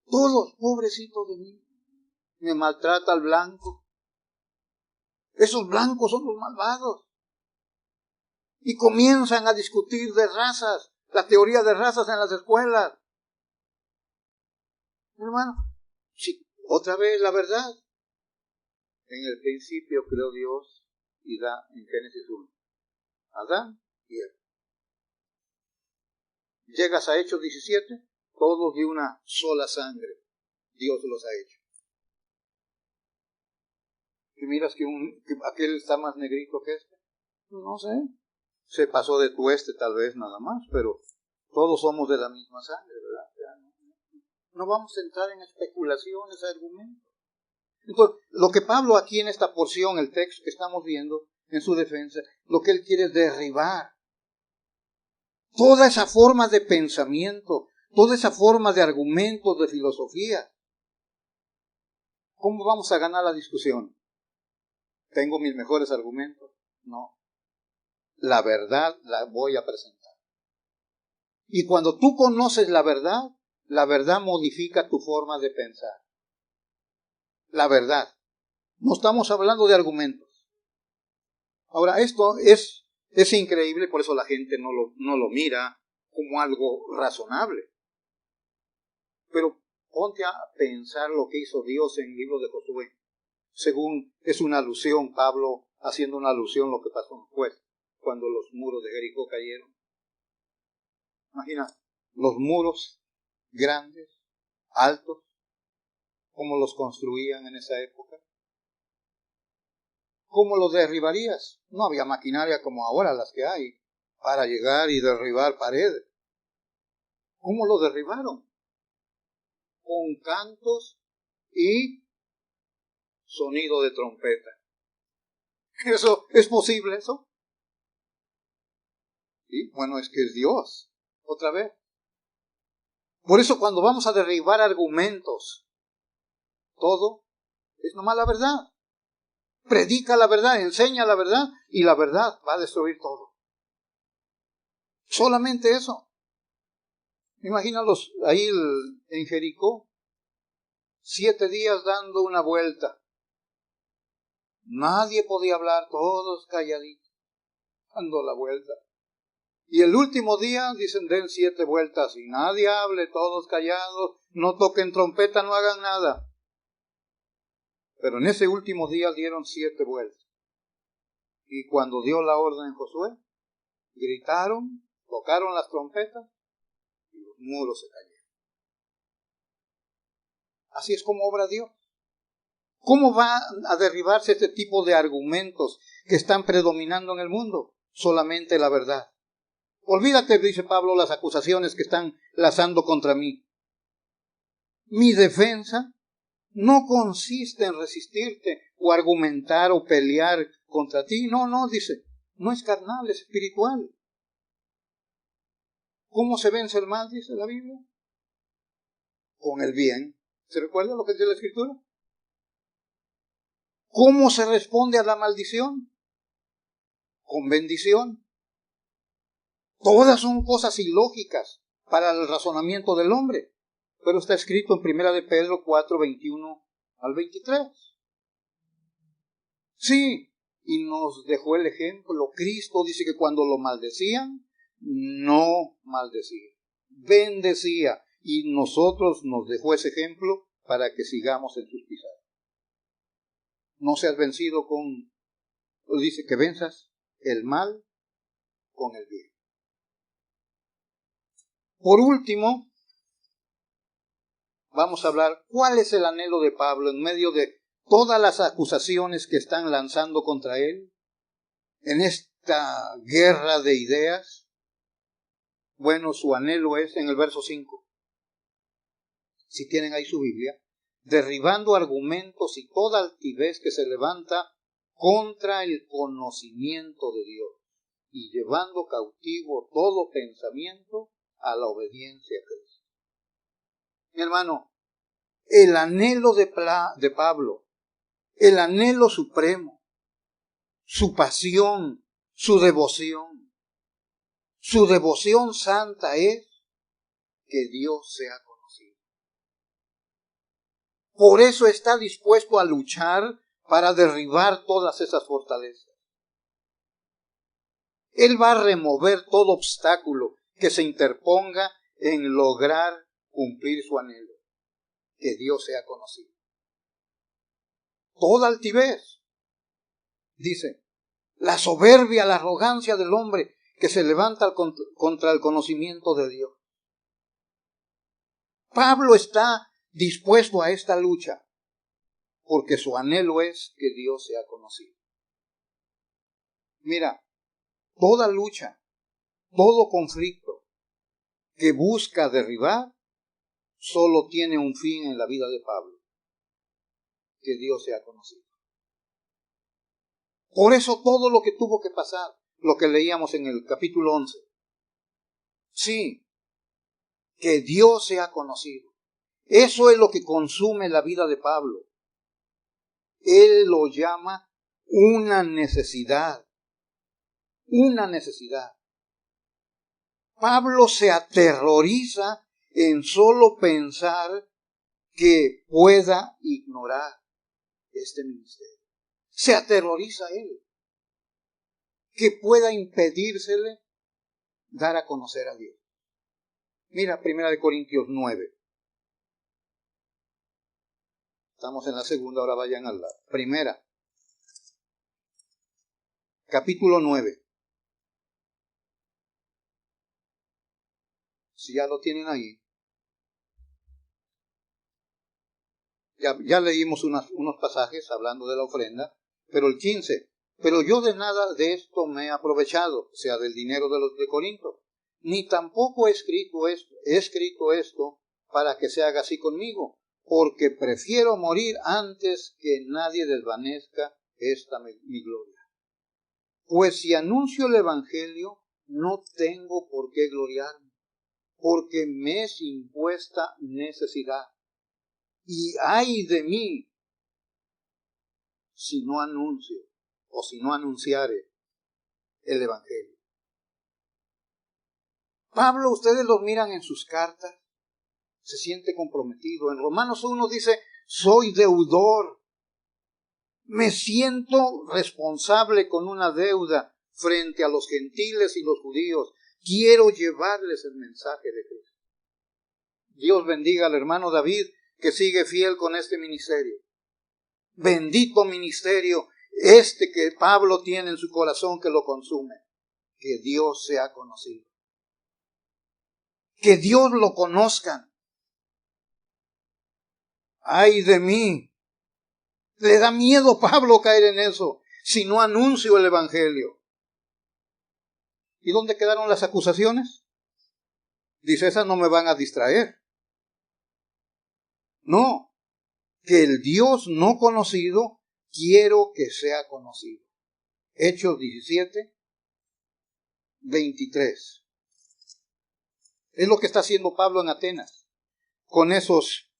Todos, pobrecitos de mí. Me maltrata el blanco. Esos blancos son los malvados. Y comienzan a discutir de razas, la teoría de razas en las escuelas. Hermano, sí, otra vez la verdad. En el principio creó Dios y da en Génesis 1. Adán y Eva. Llegas a Hechos 17, todos de una sola sangre. Dios los ha hecho. Y miras que aquel está más negrito que este. No sé. Se pasó de tueste tal vez nada más, pero todos somos de la misma sangre, ¿verdad? No vamos a entrar en especulaciones, argumentos. Entonces, lo que Pablo aquí en esta porción, el texto que estamos viendo, en su defensa, lo que él quiere es derribar toda esa forma de pensamiento, toda esa forma de argumentos, de filosofía. ¿Cómo vamos a ganar la discusión? ¿Tengo mis mejores argumentos? No. La verdad la voy a presentar. Y cuando tú conoces la verdad modifica tu forma de pensar. La verdad. No estamos hablando de argumentos. Ahora, esto es increíble, por eso la gente no lo mira como algo razonable. Pero ponte a pensar lo que hizo Dios en el libro de Josué. Según es una alusión, Pablo haciendo una alusión a lo que pasó después, cuando los muros de Jericó cayeron. Imagina, los muros grandes, altos, cómo los construían en esa época. ¿Cómo los derribarías? No había maquinaria como ahora las que hay para llegar y derribar paredes. ¿Cómo lo derribaron? Con cantos y sonido de trompeta. ¿Eso es posible eso? Sí, bueno, es que es Dios. Otra vez. Por eso cuando vamos a derribar argumentos, todo es nomás la verdad. Predica la verdad, enseña la verdad y la verdad va a destruir todo. Solamente eso. Imagínalos ahí en Jericó, 7 días dando una vuelta. Nadie podía hablar, todos calladitos, dando la vuelta. Y el último día dicen den 7 vueltas y nadie hable, todos callados, no toquen trompeta, no hagan nada. Pero en ese último día dieron 7 vueltas. Y cuando dio la orden Josué, gritaron, tocaron las trompetas y los muros se cayeron. Así es como obra Dios. ¿Cómo va a derribarse este tipo de argumentos que están predominando en el mundo? Solamente la verdad. Olvídate, dice Pablo, las acusaciones que están lanzando contra mí. Mi defensa no consiste en resistirte o argumentar o pelear contra ti. No, dice, no es carnal, es espiritual. ¿Cómo se vence el mal, dice la Biblia? Con el bien. ¿Se recuerda lo que dice la Escritura? ¿Cómo se responde a la maldición? Con bendición. Todas son cosas ilógicas para el razonamiento del hombre. pero está escrito en 1 de Pedro 4, 21 al 23. Sí, y nos dejó el ejemplo. Cristo dice que cuando lo maldecían, no maldecía, bendecía, y nosotros nos dejó ese ejemplo para que sigamos en sus pisadas. No seas vencido con, dice que venzas el mal con el bien. Por último, vamos a hablar cuál es el anhelo de Pablo en medio de todas las acusaciones que están lanzando contra él en esta guerra de ideas. Bueno, su anhelo es en el verso 5. Si tienen ahí su Biblia, derribando argumentos y toda altivez que se levanta contra el conocimiento de Dios y llevando cautivo todo pensamiento a la obediencia a Cristo. Mi hermano, el anhelo de Pablo, el anhelo supremo, su pasión, su devoción santa es que Dios sea conocido. Por eso está dispuesto a luchar para derribar todas esas fortalezas. Él va a remover todo obstáculo que se interponga en lograr cumplir su anhelo, que Dios sea conocido. Toda altivez, dice, la soberbia, la arrogancia del hombre que se levanta contra el conocimiento de Dios. Pablo está dispuesto a esta lucha porque su anhelo es que Dios sea conocido. Mira, toda lucha, todo conflicto que busca derribar solo tiene un fin en la vida de Pablo: que Dios sea conocido. Por eso todo lo que tuvo que pasar, lo que leíamos en el capítulo 11. Sí, que Dios sea conocido. Eso es lo que consume la vida de Pablo. Él lo llama una necesidad. Una necesidad. Pablo se aterroriza en solo pensar que pueda ignorar este ministerio. Se aterroriza él, que pueda impedírsele dar a conocer a Dios. Mira, 1 Corintios 9. Estamos en la segunda, ahora vayan a la primera. Capítulo 9. Si ya lo tienen ahí. Ya leímos unos pasajes hablando de la ofrenda, pero el 15. Pero yo de nada de esto me he aprovechado, o sea, del dinero de los de Corinto, ni tampoco he escrito esto para que se haga así conmigo, porque prefiero morir antes que nadie desvanezca mi gloria. Pues si anuncio el Evangelio, no tengo por qué gloriarme, porque me es impuesta necesidad. Y ay de mí si no anuncio o si no anunciare el Evangelio. Pablo, ustedes lo miran en sus cartas, se siente comprometido. En Romanos 1 dice, soy deudor. Me siento responsable con una deuda frente a los gentiles y los judíos. Quiero llevarles el mensaje de Cristo. Dios bendiga al hermano David, que sigue fiel con este ministerio. Bendito ministerio este que Pablo tiene en su corazón, que lo consume. Que Dios sea conocido. Que Dios lo conozcan. ¡Ay de mí! Le da miedo a Pablo caer en eso si no anuncio el Evangelio. ¿Y dónde quedaron las acusaciones? Dice, esas no me van a distraer. No, que el Dios no conocido quiero que sea conocido. Hechos 17, 23. Es lo que está haciendo Pablo en Atenas, con esos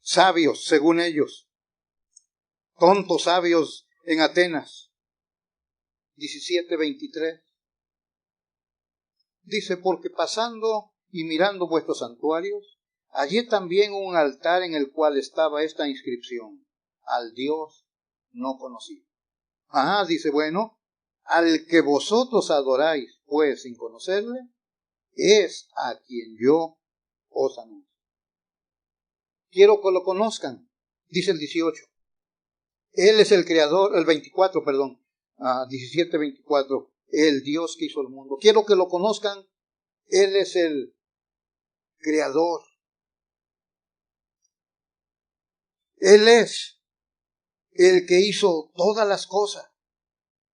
sabios, según ellos, tontos sabios en Atenas. 17, 23. Dice, porque pasando y mirando vuestros santuarios, hallé también un altar en el cual estaba esta inscripción: al Dios no conocido. Dice, bueno, al que vosotros adoráis, pues sin conocerle, es a quien yo os anuncio. Quiero que lo conozcan, dice el 18. Él es el creador, el 24, perdón, 17:24, el Dios que hizo el mundo. Quiero que lo conozcan, Él es el creador. Él es el que hizo todas las cosas,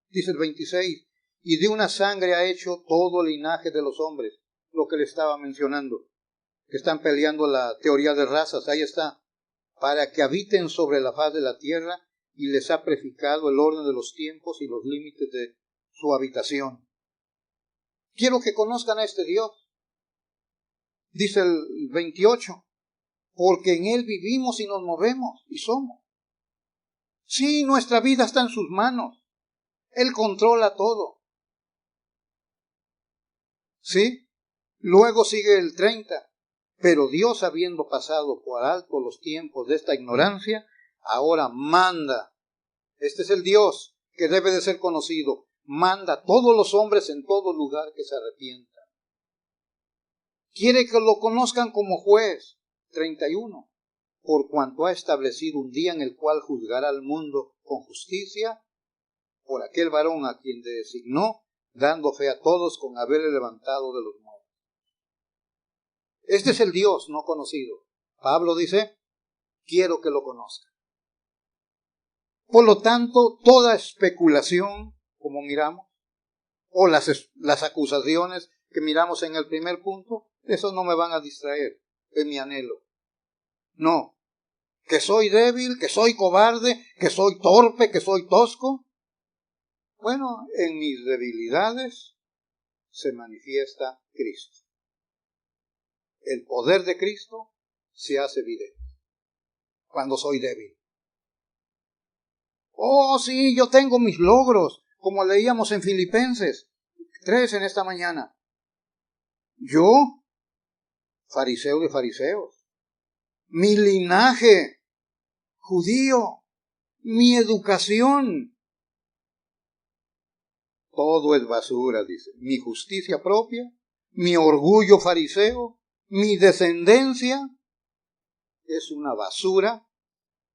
dice el 26, y de una sangre ha hecho todo linaje de los hombres, lo que le estaba mencionando, que están peleando la teoría de razas, ahí está, para que habiten sobre la faz de la tierra, y les ha prefijado el orden de los tiempos y los límites de su habitación. Quiero que conozcan a este Dios, dice el 28, porque en Él vivimos y nos movemos y somos. Sí, nuestra vida está en sus manos. Él controla todo. ¿Sí? Luego sigue el 30. Pero Dios, habiendo pasado por alto los tiempos de esta ignorancia, ahora manda. Este es el Dios que debe de ser conocido. Manda a todos los hombres en todo lugar que se arrepientan. Quiere que lo conozcan como juez. 31. Por cuanto ha establecido un día en el cual juzgará al mundo con justicia, por aquel varón a quien designó, dando fe a todos con haberle levantado de los muertos. Este es el Dios no conocido. Pablo dice, quiero que lo conozcan. Por lo tanto, toda especulación, como miramos, o las acusaciones que miramos en el primer punto, esos no me van a distraer de mi anhelo. No, que soy débil, que soy cobarde, que soy torpe, que soy tosco. Bueno, en mis debilidades se manifiesta Cristo. El poder de Cristo se hace evidente cuando soy débil. Oh, sí, yo tengo mis logros, como leíamos en Filipenses 3 en esta mañana. Yo, fariseo de fariseos, mi linaje judío, mi educación, todo es basura, dice. Mi justicia propia, mi orgullo fariseo, mi descendencia es una basura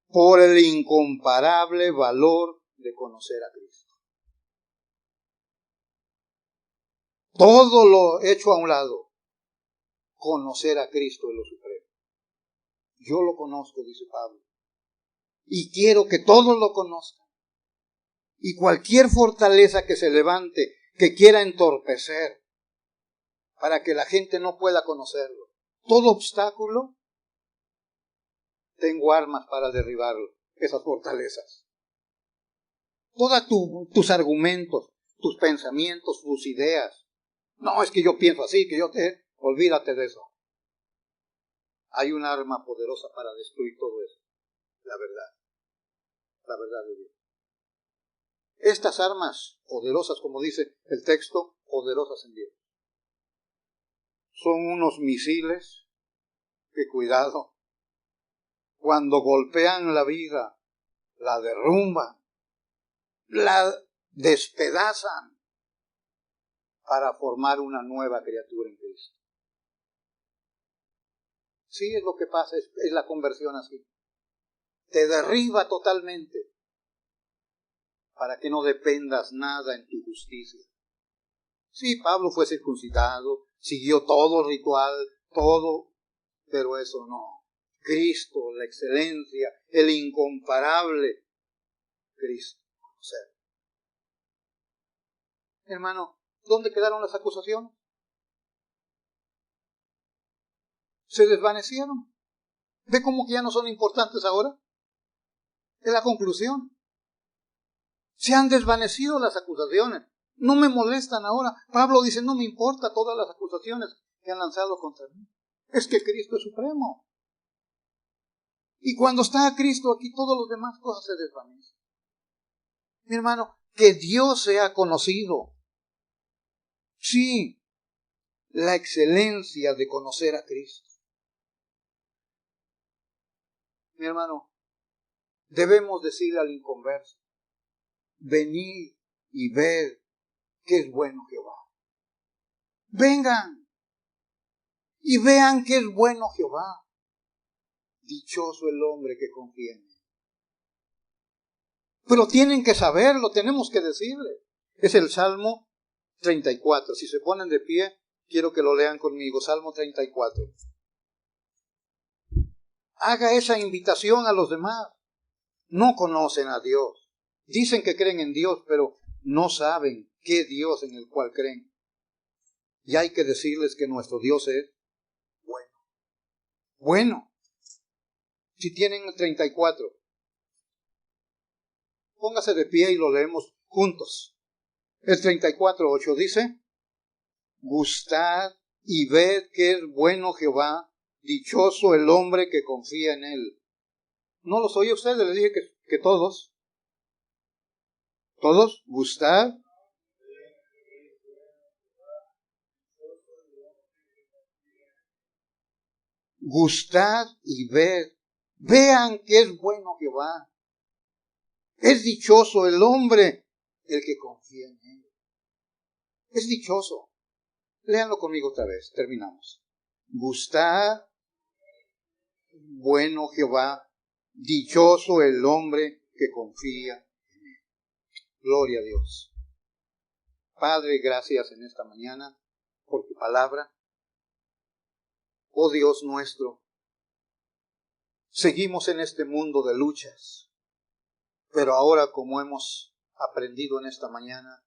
por el incomparable valor de conocer a Cristo. Todo lo hecho a un lado. Conocer a Cristo es lo supremo. Yo lo conozco, dice Pablo. Y quiero que todos lo conozcan. Y cualquier fortaleza que se levante, que quiera entorpecer, para que la gente no pueda conocerlo. Todo obstáculo, tengo armas para derribarlo, esas fortalezas. Todos tus argumentos, tus pensamientos, tus ideas. No, es que yo pienso así, olvídate de eso. Hay un arma poderosa para destruir todo eso. La verdad de Dios. Estas armas poderosas, como dice el texto, poderosas en Dios, son unos misiles que, cuidado, cuando golpean la vida, la derrumban, la despedazan para formar una nueva criatura en Cristo. Sí, es lo que pasa, es la conversión así. Te derriba totalmente para que no dependas nada en tu justicia. Sí, Pablo fue circuncidado, siguió todo el ritual, todo, pero eso no. Cristo, la excelencia, el incomparable Cristo. O sea, hermano, ¿dónde quedaron las acusaciones? ¿Se desvanecieron? ¿Ve cómo que ya no son importantes ahora? Es la conclusión. Se han desvanecido las acusaciones. No me molestan ahora. Pablo dice, no me importa todas las acusaciones que han lanzado contra mí. Es que Cristo es supremo. Y cuando está Cristo aquí, todas las demás cosas se desvanecen. Mi hermano, que Dios sea conocido. Sí, la excelencia de conocer a Cristo. Mi hermano, debemos decirle al inconverso, venid y ved que es bueno Jehová. Vengan y vean que es bueno Jehová. Dichoso el hombre que confía en él. Pero tienen que saberlo, tenemos que decirle. Es el Salmo 34. Si se ponen de pie, quiero que lo lean conmigo. Salmo 34. Haga esa invitación a los demás. No conocen a Dios. Dicen que creen en Dios, pero no saben qué Dios en el cual creen. Y hay que decirles que nuestro Dios es bueno. Bueno. Si tienen el 34, póngase de pie y lo leemos juntos. El 34:8 dice, gustad y ved que es bueno Jehová, dichoso el hombre que confía en él. ¿No los oye ustedes? Les dije que todos. Todos, gustad. Gustad y ved. Vean que es bueno Jehová. Es dichoso el hombre el que confía en él. Es dichoso. Léanlo conmigo otra vez. Terminamos. Gustad, bueno Jehová, dichoso el hombre que confía en él. Gloria a Dios. Padre, gracias en esta mañana por tu palabra. Oh Dios nuestro, seguimos en este mundo de luchas, pero ahora, como hemos aprendido en esta mañana,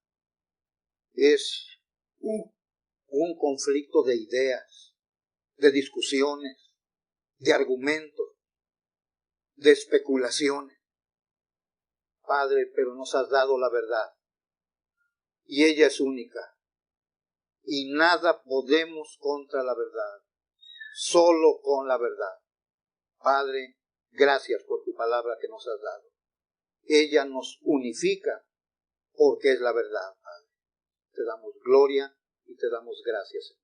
es un conflicto de ideas, de discusiones, de argumentos, de especulaciones. Padre, pero nos has dado la verdad, y ella es única, y nada podemos contra la verdad, solo con la verdad. Padre, gracias por tu palabra que nos has dado. Ella nos unifica porque es la verdad, Padre. Te damos gloria y te damos gracias.